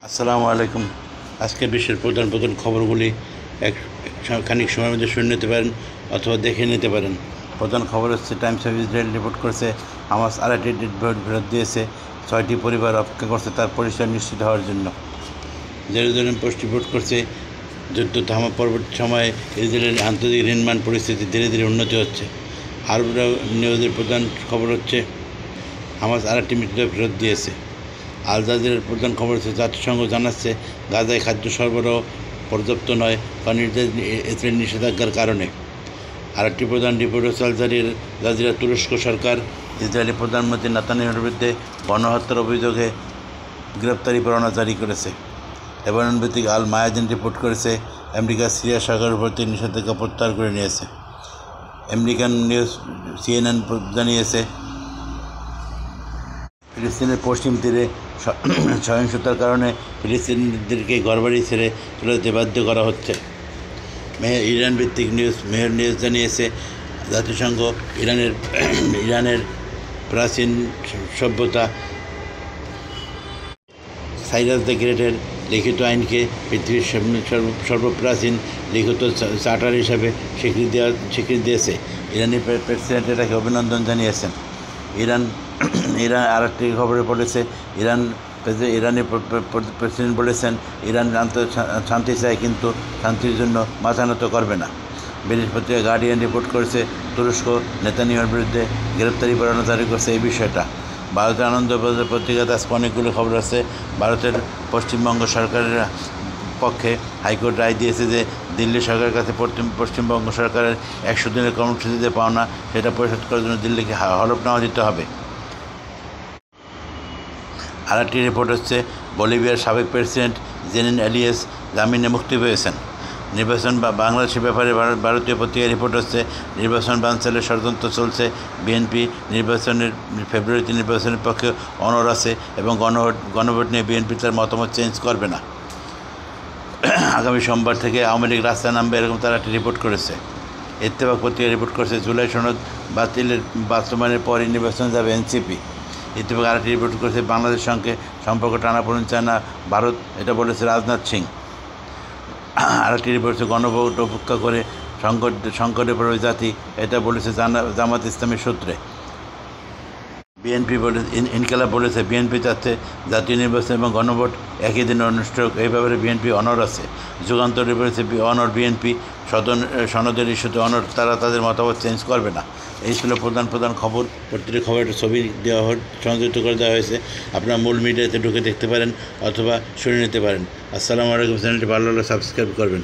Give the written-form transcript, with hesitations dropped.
আসসালামু আলাইকুম। আজকে বিশ্বের প্রধান প্রধান খবরগুলি খানিক সময়ের মধ্যে শুনে নিতে পারেন অথবা দেখে নিতে পারেন। প্রধান খবর হচ্ছে, টাইমস অফ ইসরায়েল রিপোর্ট করছে হামাস আরেকটি ডেড বডি ফেরত দিয়েছে। 6টি পরিবার অপেক্ষা করছে তার পরিচয় নিশ্চিত হওয়ার জন্য। জেরুজালেম পোস্ট রিপোর্ট করছে, যুদ্ধ থামা পরবর্তী সময়ে ইসরায়েলের আন্তর্জাতিক নির্মাণ পরিস্থিতি ধীরে ধীরে উন্নতি হচ্ছে। আরব নিউজের প্রধান খবর হচ্ছে, হামাস আরেকটি মৃতদেহ ফেরত দিয়েছে। আল জাজিরার প্রধান খবর হচ্ছে, জাতিসংঘ জানাচ্ছে গাজায় খাদ্য সরবরাহ পর্যাপ্ত নয় কারণ ইসরায়েল নিষেধাজ্ঞার কারণে। আরেকটি প্রধান রিপোর্ট হচ্ছে, আল জাজিরা তুরস্ক সরকার ইসরায়েলি প্রধানমন্ত্রী নেতানিয়াহুর বিরুদ্ধে গণহত্যার অভিযোগে গ্রেপ্তারি পরোয়ানা জারি করেছে। লেবানন ভিত্তিক আল মায়াদিন রিপোর্ট করেছে, আমেরিকা সিরিয়া সরকারের প্রতি নিষেধাজ্ঞা প্রত্যাহার করে নিয়েছে। আমেরিকান নিউজ CNN জানিয়েছে, ফিলিস্তিনের পশ্চিম তীরে সহিংসতার কারণে ফিলিস্তিনিদেরকে ঘরবাড়ি ছেড়ে চলে যেতে বাধ্য করা হচ্ছে। ইরান ভিত্তিক মেহর নিউজ জানিয়েছে, জাতিসংঘ ইরানের প্রাচীন সভ্যতা সাইরাস দ্য গ্রেটের লিখিত আইনকে পৃথিবীর সর্বপ্রাচীন লিখিত চার্টার হিসাবে স্বীকৃতি দিয়েছে। ইরানি প্রেসিডেন্ট এটাকে অভিনন্দন জানিয়েছেন। ইরান আরেকটি খবরে বলেছে, ইরানি প্রেসিডেন্ট বলেছেন, ইরান শান্তি চায় কিন্তু শান্তির জন্য মাথা নত করবে না। ব্রিটিশ পত্রিকা গার্ডিয়ান রিপোর্ট করেছে, তুরস্ক নেতানিয়াহুর বিরুদ্ধে গ্রেপ্তারি পরোয়ানা জারি করছে এই বিষয়টা। ভারতের আনন্দবাজার পত্রিকাতে আজকে অনেকগুলো খবর আছে। ভারতের পশ্চিমবঙ্গ সরকারের পক্ষে হাইকোর্ট রায় দিয়েছে যে দিল্লি সরকারের কাছে পশ্চিমবঙ্গ সরকারের 100 দিনের কর্মসূচিতে পাওনা সেটা পরিশোধ করার জন্য দিল্লিকে হলফনামা দিতে হবে। আরেকটি রিপোর্ট হচ্ছে, বলিভিয়ার সাবেক প্রেসিডেন্ট জেনিন এলিয়াস জামিনে মুক্তি পেয়েছেন। নির্বাচন বাংলাদেশের ব্যাপারে ভারতীয় পত্রিকার রিপোর্ট হচ্ছে, নির্বাচন বানচালের ষড়যন্ত্র চলছে। বিএনপি ফেব্রুয়ারিতে নির্বাচনের পক্ষে অনড় আছে এবং গণভোট নিয়ে বিএনপি তার মতামত চেঞ্জ করবে না। আগামী সোমবার থেকে আওয়ামী লীগ রাস্তায় নামবে, এরকম তারা একটি রিপোর্ট করেছে। ইত্তেফাক পত্রিকা রিপোর্ট করেছে, জুলাই সনদ বাতিলের বাস্তবায়নের পরই নির্বাচনে যাবে এনসিপি। ইত্তেফাক আরেকটি রিপোর্ট করেছে, বাংলাদেশের সঙ্গে সম্পর্ক টানাপোড়েন চায় না ভারত, এটা বলেছে রাজনাথ সিং। আরেকটি রিপোর্ট হচ্ছে, গণভোট উপেক্ষা করে সংকটে পড়বে জাতি, এটা বলেছে জামাত ইসলামের সূত্রে। বিএনপি ইনকিলাব বলেছে, বিএনপি চাচ্ছে জাতীয় নির্বাচন এবং গণভোট একই দিনে অনুষ্ঠিত হোক, এই ব্যাপারে বিএনপি অনড় আছে। যুগান্তর বলেছে, অনড় বিএনপি সনদের ইস্যুতে অনড়, তারা তাদের মতামত চেঞ্জ করবে না। এই ছিল প্রধান খবর। প্রতিটি খবরের ছবি সংযুক্ত করে দেওয়া হয়েছে। আপনারা মূল মিডিয়াতে ঢুকে দেখতে পারেন অথবা শুনে নিতে পারেন। আসসালামু আলাইকুম। চ্যানেলটি ভালো লাগলে সাবস্ক্রাইব করবেন।